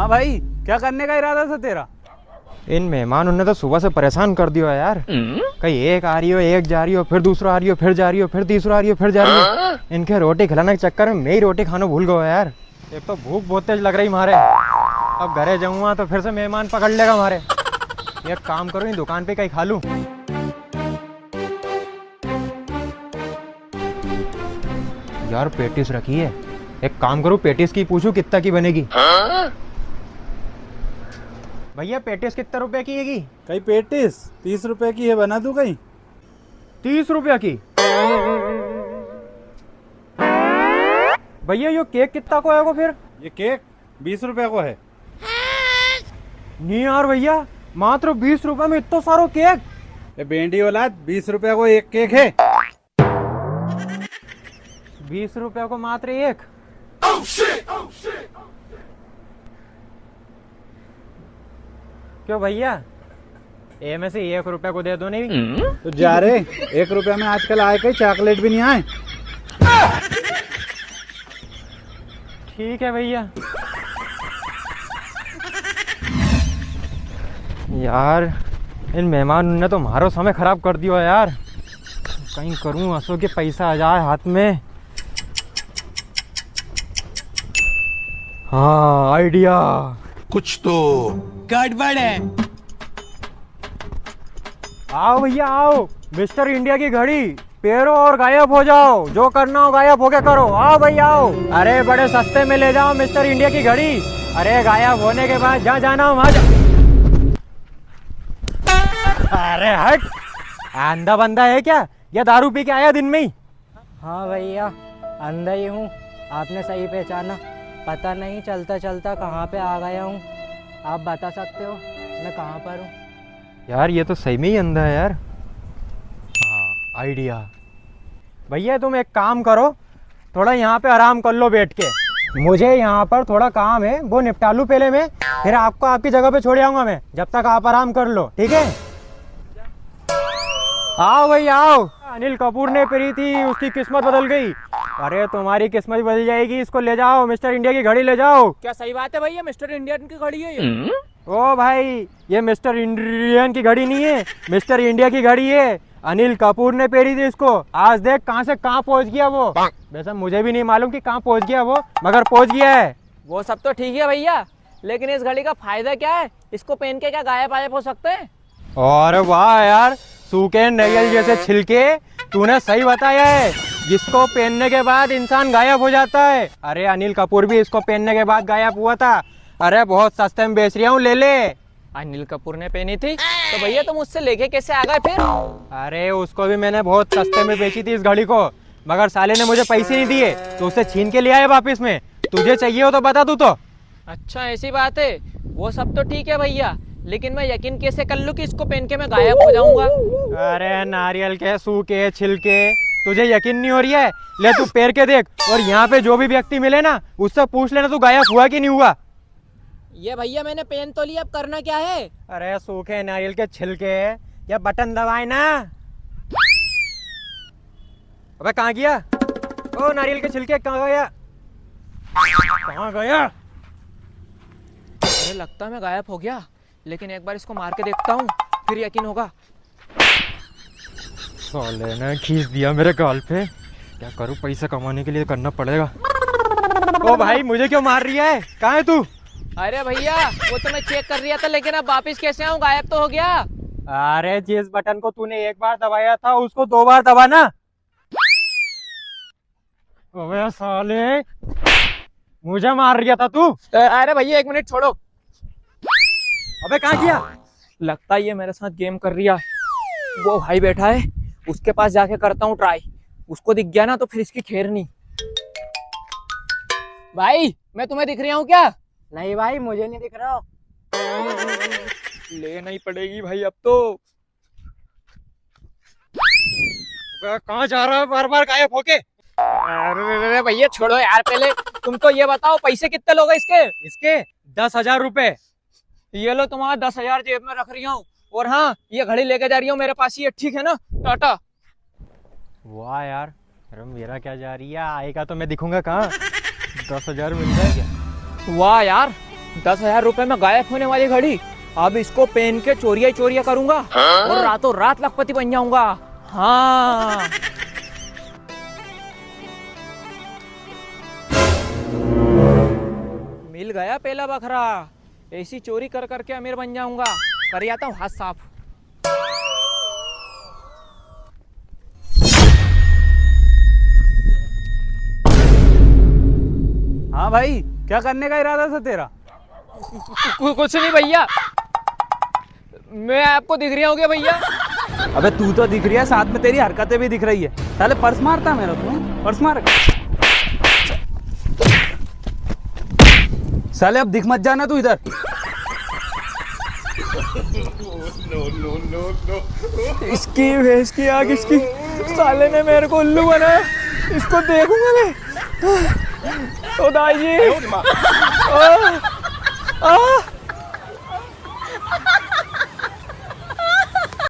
हाँ भाई, क्या करने का इरादा था तेरा? इन मेहमानों ने तो सुबह से परेशान कर दिया है यार। कहीं एक आ रही हो, एक जा रही हो, फिर दूसरा आ रही हो, फिर जा रही हो, फिर तीसरा आ रही हो, फिर जा रही हो। इनके रोटी खिलाने के चक्कर में मैं ही रोटी खाना भूल गया यार। एक तो भूख बहुत तेज लग रही मारे। अब घरे जाऊंगा तो फिर से मेहमान पकड़ लेगा मारे। एक काम करूँ, दुकान पे कहीं खा लूं। यार पेटिस रखी है, एक काम करूँ पेटिस की पूछूं कितना की बनेगी। भैया पेटिस कितने रुपए की हैगी? कहीं पेटिस 30 रुपए की है, बना दूं कहीं? 30 रुपया की? भैया ये केक कितना को आएगा फिर? ये केक 20 रुपए को है। नहीं यार भैया, मात्र 20 रुपए में इतना सारा केक? ये बेंडी औलाद, 20 रुपए को एक केक है। 20 रुपए को मात्र एक? क्यों भैया, ए में से 1 रुपए को दे दो नहीं? तो जा रे, 1 रुपए में आजकल आए कहीं चॉकलेट भी नहीं आए। ठीक है भैया। यार इन मेहमानों ने तो हमारा समय खराब कर दिया यार। कहीं करूं असो के पैसा आ जाए हाथ में। हाँ आइडिया, कुछ तो गड़बड़ है। आओ भैया आओ, मिस्टर इंडिया की घड़ी पेरो और गायब हो जाओ। जो करना हो गायब होके करो। आओ भैया आओ। अरे बड़े सस्ते में ले जाओ मिस्टर इंडिया की घड़ी। अरे गायब होने के बाद जहाँ जाना हो वहाँ जा। अरे हट, अंधा बंदा है क्या या दारू पी के आया दिन में ही? हाँ भैया, अंधा ही हूँ, आपने सही पहचाना। पता नहीं चलता चलता कहाँ पे आ गया हूँ। आप बता सकते हो मैं कहाँ पर हूँ? यार ये तो सही में ही अंधा है यार। हाँ आइडिया। भैया तुम एक काम करो, थोड़ा यहाँ पे आराम कर लो बैठ के। मुझे यहाँ पर थोड़ा काम है, वो निपटा लूँ पहले मैं, फिर आपको आपकी जगह पे छोड़ आऊंगा मैं। जब तक आप आराम कर लो, ठीक है? आओ भैया आओ। अनिल कपूर ने पहनी थी, उसकी किस्मत बदल गई। अरे तुम्हारी किस्मत बदल जाएगी। इसको ले जाओ, मिस्टर इंडिया की घड़ी ले जाओ। क्या सही बात है भैया? मिस्टर इंडियन की घड़ी है ये? ओ भाई, ये मिस्टर इंडियन की घड़ी नहीं है, मिस्टर इंडिया की घड़ी है। अनिल कपूर ने पहनी थी इसको। आज देख कहां से कहां पहुंच गया वो। वैसे मुझे भी नहीं मालूम कि कहां पहुंच गया वो, मगर पहुंच गया है। वो सब तो ठीक है भैया, लेकिन इस घड़ी का फायदा क्या है? इसको पहन के क्या गायब वायब हो सकते हैं? और वाह यार, सूखे नारियल जैसे छिलके, तूने सही बताया है। जिसको पहनने के बाद इंसान गायब हो जाता है। अरे अनिल कपूर भी इसको पहनने के बाद गायब हुआ था। अरे बहुत सस्ते में बेच रहा हूँ, ले ले। अनिल कपूर ने पहनी थी तो भैया तुम उससे लेके कैसे आ गए फिर? अरे उसको भी मैंने बहुत सस्ते में बेची थी इस घड़ी को, मगर साले ने मुझे पैसे नहीं दिए तो उसे छीन के ले आए वापस में। तुझे चाहिए हो तो बता दूं तो। अच्छा ऐसी बात है, वो सब तो ठीक है भैया, लेकिन मैं यकीन कैसे कर लूं कि इसको पहन के मैं गायब हो जाऊंगा? अरे नारियल के सूखे छिलके, तुझे यकीन नहीं हो रही है? ले तू पैर के देख, और यहाँ पे जो भी व्यक्ति मिले ना उससे पूछ लेना तू गायब हुआ कि नहीं हुआ। ये भैया मैंने पेन तो लिया, अब करना क्या है? अरे सूखे नारियल के छिलके या बटन दबाए ना। अबे कहाँ गया? ओ नारियल के छिलके कहाँ गया? कहाँ गया? अरे लगता है मैं गायब हो गया, लेकिन एक बार इसको मार के देखता हूँ फिर यकीन होगा। साले ने खींच दिया मेरे गाल पे। क्या करूँ, पैसा कमाने के लिए करना पड़ेगा। ओ भाई मुझे क्यों मार रही है? कहाँ है तू? अरे भैया वो तो मैं चेक कर रहा था, लेकिन अब वापिस कैसे आऊँ? गायब तो हो गया। अरे जिस बटन को तूने एक बार दबाया था उसको 2 बार दबाना। अबे साले, मुझे मार रहा था तू? अरे भैया 1 मिनट छोड़ो। अबे कहाँ गया? लगता है ये मेरे साथ गेम कर रहा है। वो भाई बैठा है, उसके पास जाके करता हूँ ट्राई। उसको दिख गया ना तो फिर इसकी खैर नहीं। भाई मैं तुम्हें दिख रहा हूँ क्या? नहीं भाई, मुझे नहीं दिख रहा हो। लेना ही पड़ेगी भाई अब तो। कहाँ जा रहा है बार बार गायब होके? अरे भैया छोड़ो यार, पहले तुम तो ये बताओ पैसे कितने लोगे इसके? इसके 10,000 रुपए। ये लो तुम्हारा 10,000 जेब में रख रही हूँ, और हाँ ये घड़ी लेके जा रही हूँ मेरे पास ही है, ठीक है ना? टाटा। वाह यार, अरे मेरा क्या जा रही है, आएगा तो मैं दिखूंगा कहाँ? 10,000 मिल जाएगा। वाह यार, 10,000 रुपए में गायब होने वाली घड़ी, अब इसको पहन के चोरिया चोरिया करूंगा और रातों रात लखपति बन जाऊंगा। हाँ मिल गया पहला बकरा। ऐसी चोरी कर करके अमीर बन जाऊंगा। कर आता हूँ हाथ साफ। हाँ भाई, क्या करने का इरादा था तेरा? कुछ नहीं भैया, मैं आपको दिख रहा हूँ क्या भैया? अबे तू तो दिख रही है, साथ में तेरी हरकतें भी दिख रही है। पहले पर्स मारता मेरा, तू पर्स मार। साले अब दिख मत जाना तू इधर। इसकी भैंस की आग, इसकी साले ने मेरे को उल्लू बनाया। इसको देखूंगा मैं। ओ दाई जी,